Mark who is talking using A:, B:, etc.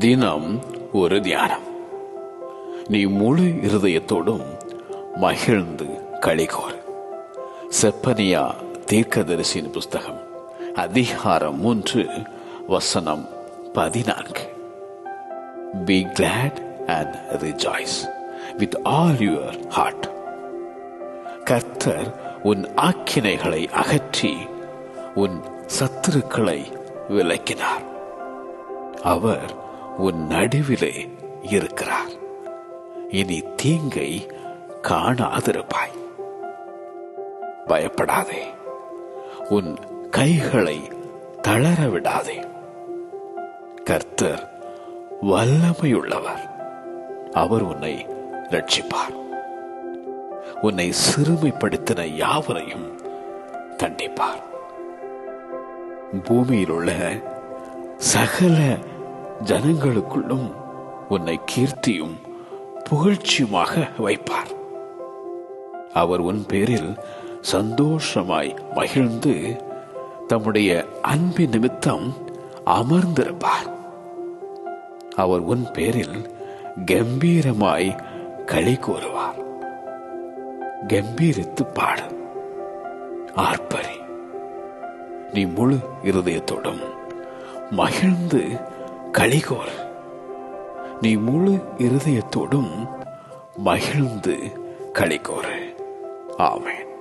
A: தினம் ஒரு தியானம். நீ முழு இருதயத்தோடும் மகிழ்ந்து களிகோர். செப்பனியா தீர்க்கதரிசியின் புஸ்தகம் அதிகாரம் 3 வசனம் 14. Be glad and rejoice with all your heart. கர்த்தர் உன் ஆக்கினைகளை அகற்றி உன் சத்துருக்களை விலக்கினார். அவர் உன் நடுவிலே இருக்கிறார். இனி தீங்கை காணாதிருப்பாய். பயப்படாதே, உன் கைகளை தளர விடாதே. கர்த்தர் வல்லமையுள்ளவர். அவர் உன்னை ரட்சிப்பார். உன்னை சிறுமைப்படுத்தின யாவரையும் தண்டிப்பார். பூமியில் உள்ள சகல ஜனங்களுக்குள்ளும் உன்னை கீர்த்தியும் புகழ்ச்சியுமாக வைப்பார். அவர் உன் பேரில் சந்தோஷமாய் மகிழ்ந்து தம்முடைய அன்பின் நிமித்தம் அமர்ந்திருப்பார். அவர் உன் பேரில் கம்பீரமாய் களி கூறுவார். கம்பீரித்து பாடு, ஆர்ப்பரி. நீ முழு இருதயத்தோடும் மகிழ்ந்து களிகோர். நீ முழு இருதயத்தோடும் மகிழ்ந்து களிகோர். ஆமென்.